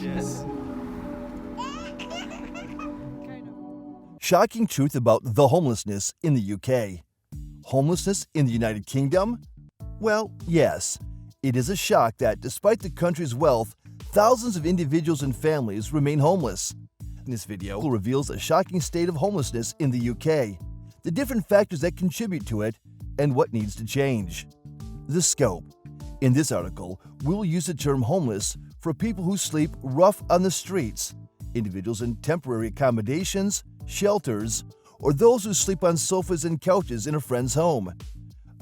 Yes. Shocking truth about the homelessness in the UK. Homelessness in the United Kingdom? Well, yes. It is a shock that despite the country's wealth, thousands of individuals and families remain homeless. This video reveals a shocking state of homelessness in the UK, the different factors that contribute to it, and what needs to change. The scope. In this article, we will use the term homeless for people who sleep rough on the streets, individuals in temporary accommodations, shelters, or those who sleep on sofas and couches in a friend's home.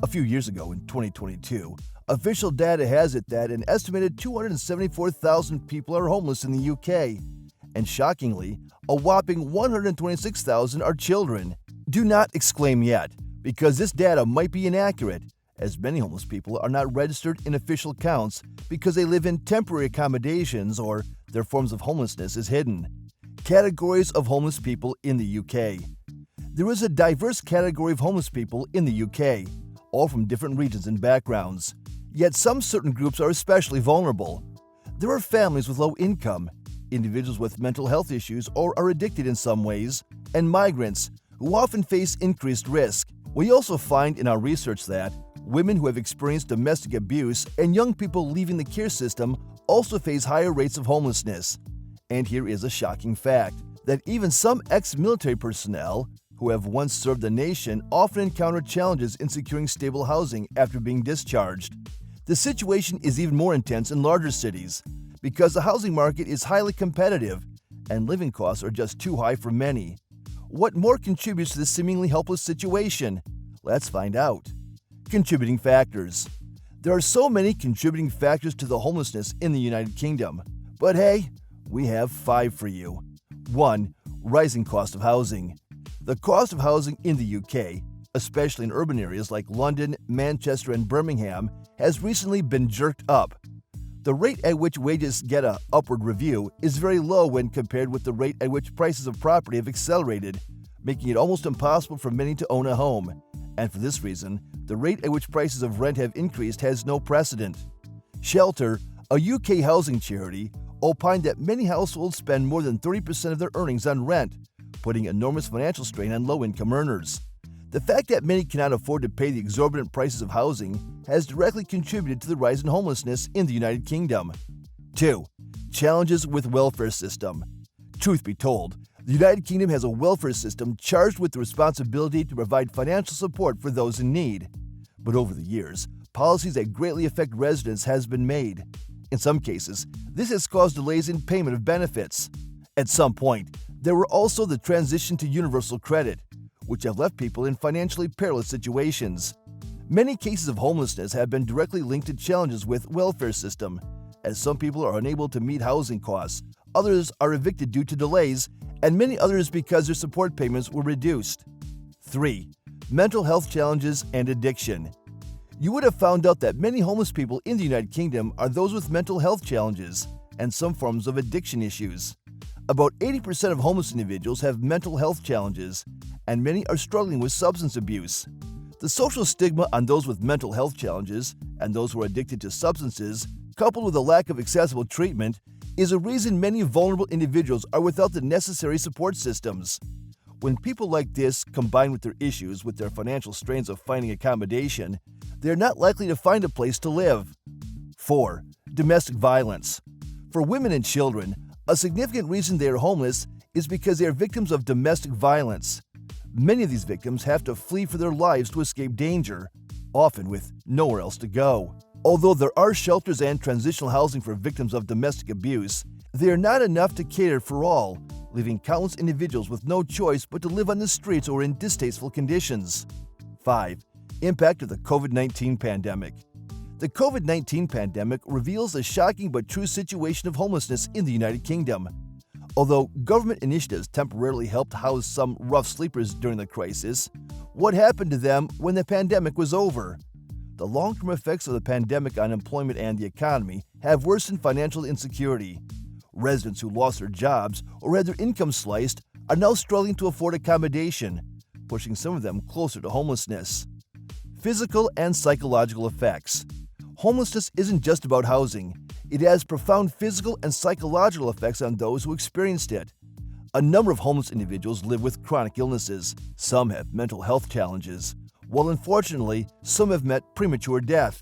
A few years ago, in 2022, official data has it that an estimated 274,000 people are homeless in the UK, and shockingly, a whopping 126,000 are children. Do not exclaim yet, because this data might be inaccurate, as many homeless people are not registered in official counts because they live in temporary accommodations or their forms of homelessness is hidden. Categories of homeless people in the UK. There is a diverse category of homeless people in the UK, all from different regions and backgrounds. Yet some certain groups are especially vulnerable. There are families with low income, individuals with mental health issues or are addicted in some ways, and migrants, who often face increased risk. We also find in our research that women who have experienced domestic abuse and young people leaving the care system also face higher rates of homelessness. And here is a shocking fact, that even some ex-military personnel who have once served the nation often encounter challenges in securing stable housing after being discharged. The situation is even more intense in larger cities because the housing market is highly competitive and living costs are just too high for many. What more contributes to this seemingly helpless situation? Let's find out. Contributing factors. There are so many contributing factors to the homelessness in the United Kingdom, but hey, we have 5 for you. 1. Rising cost of housing. The cost of housing in the UK, especially in urban areas like London, Manchester, and Birmingham, has recently been jerked up. The rate at which wages get an upward review is very low when compared with the rate at which prices of property have accelerated, making it almost impossible for many to own a home. And for this reason, the rate at which prices of rent have increased has no precedent. Shelter, a UK housing charity, opined that many households spend more than 30% of their earnings on rent, putting enormous financial strain on low-income earners. The fact that many cannot afford to pay the exorbitant prices of housing has directly contributed to the rise in homelessness in the United Kingdom. 2. Challenges with welfare system. Truth be told, the United Kingdom has a welfare system charged with the responsibility to provide financial support for those in need. But over the years, policies that greatly affect residents has been made. In some cases, this has caused delays in payment of benefits. At some point, there were also the transition to universal credit, which have left people in financially perilous situations. Many cases of homelessness have been directly linked to challenges with welfare system, as some people are unable to meet housing costs, others are evicted due to delays, and many others because their support payments were reduced. 3. Mental health challenges and addiction. You would have found out that many homeless people in the United Kingdom are those with mental health challenges and some forms of addiction issues. About 80% of homeless individuals have mental health challenges, and many are struggling with substance abuse. The social stigma on those with mental health challenges and those who are addicted to substances, coupled with a lack of accessible treatment, is a reason many vulnerable individuals are without the necessary support systems. When people like this combine with their issues with their financial strains of finding accommodation, they are not likely to find a place to live. 4. Domestic violence. For women and children, a significant reason they are homeless is because they are victims of domestic violence. Many of these victims have to flee for their lives to escape danger, often with nowhere else to go. Although there are shelters and transitional housing for victims of domestic abuse, they are not enough to cater for all, leaving countless individuals with no choice but to live on the streets or in distasteful conditions. 5. Impact of the COVID-19 pandemic. The COVID-19 pandemic reveals a shocking but true situation of homelessness in the United Kingdom. Although government initiatives temporarily helped house some rough sleepers during the crisis, what happened to them when the pandemic was over? The long-term effects of the pandemic on employment and the economy have worsened financial insecurity. Residents who lost their jobs or had their income sliced are now struggling to afford accommodation, pushing some of them closer to homelessness. Physical and psychological effects. Homelessness isn't just about housing. It has profound physical and psychological effects on those who experienced it. A number of homeless individuals live with chronic illnesses. Some have mental health challenges, while unfortunately, some have met premature death.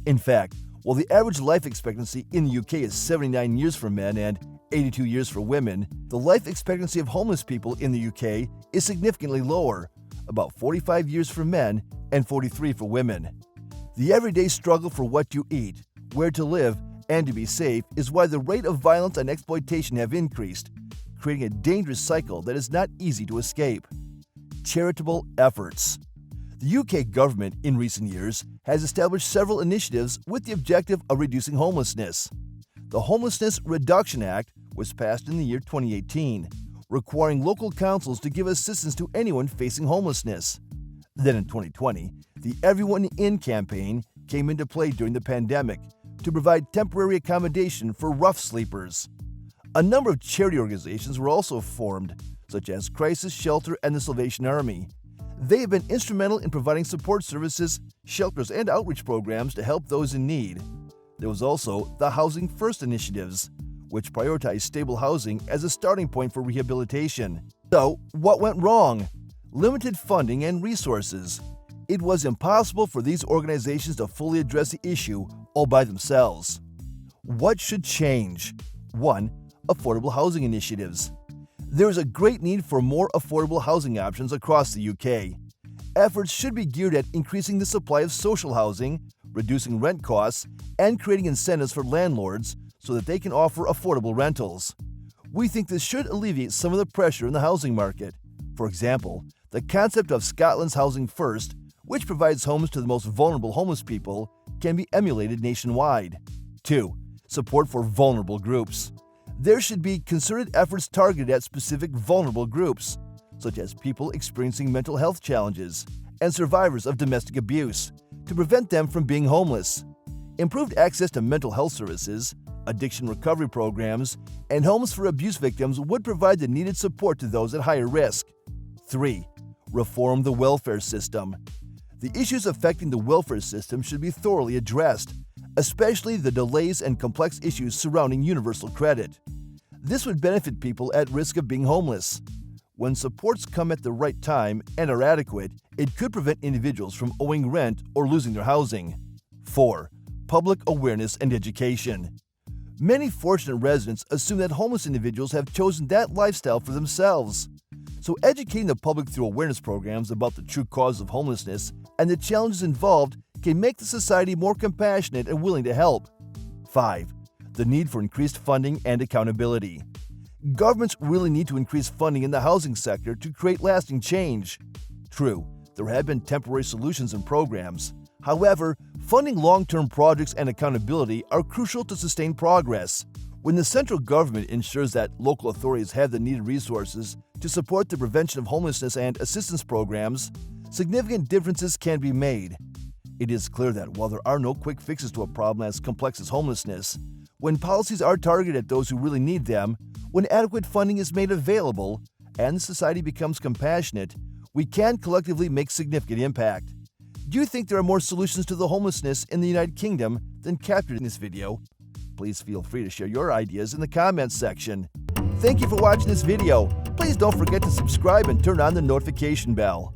In fact, while the average life expectancy in the UK is 79 years for men and 82 years for women, the life expectancy of homeless people in the UK is significantly lower, about 45 years for men and 43 for women. The everyday struggle for what to eat, where to live, and to be safe is why the rate of violence and exploitation have increased, creating a dangerous cycle that is not easy to escape. Charitable efforts. The UK government in recent years has established several initiatives with the objective of reducing homelessness. The Homelessness Reduction Act was passed in the year 2018, requiring local councils to give assistance to anyone facing homelessness. Then in 2020, the Everyone In campaign came into play during the pandemic to provide temporary accommodation for rough sleepers. A number of charity organizations were also formed, such as Crisis Shelter and the Salvation Army. They have been instrumental in providing support services, shelters, and outreach programs to help those in need. There was also the Housing First initiatives, which prioritize stable housing as a starting point for rehabilitation. So, what went wrong? Limited funding and resources. It was impossible for these organizations to fully address the issue all by themselves. What should change? 1. Affordable housing initiatives. There is a great need for more affordable housing options across the UK. Efforts should be geared at increasing the supply of social housing, reducing rent costs, and creating incentives for landlords so that they can offer affordable rentals. We think this should alleviate some of the pressure in the housing market. For example, the concept of Scotland's Housing First, which provides homes to the most vulnerable homeless people, can be emulated nationwide. 2. Support for vulnerable groups. There should be concerted efforts targeted at specific vulnerable groups, such as people experiencing mental health challenges and survivors of domestic abuse, to prevent them from being homeless. Improved access to mental health services, addiction recovery programs, and homes for abuse victims would provide the needed support to those at higher risk. 3. Reform the welfare system. The issues affecting the welfare system should be thoroughly addressed, especially the delays and complex issues surrounding universal credit. This would benefit people at risk of being homeless. When supports come at the right time and are adequate, it could prevent individuals from owing rent or losing their housing. 4. Public awareness and education. Many fortunate residents assume that homeless individuals have chosen that lifestyle for themselves. So educating the public through awareness programs about the true cause of homelessness and the challenges involved can make the society more compassionate and willing to help. 5. The need for increased funding and accountability. Governments really need to increase funding in the housing sector to create lasting change. True, there have been temporary solutions and programs. However, funding long-term projects and accountability are crucial to sustain progress. When the central government ensures that local authorities have the needed resources to support the prevention of homelessness and assistance programs, significant differences can be made. It is clear that while there are no quick fixes to a problem as complex as homelessness, when policies are targeted at those who really need them, when adequate funding is made available, and society becomes compassionate, we can collectively make significant impact. Do you think there are more solutions to the homelessness in the United Kingdom than captured in this video? Please feel free to share your ideas in the comments section. Thank you for watching this video. Please don't forget to subscribe and turn on the notification bell.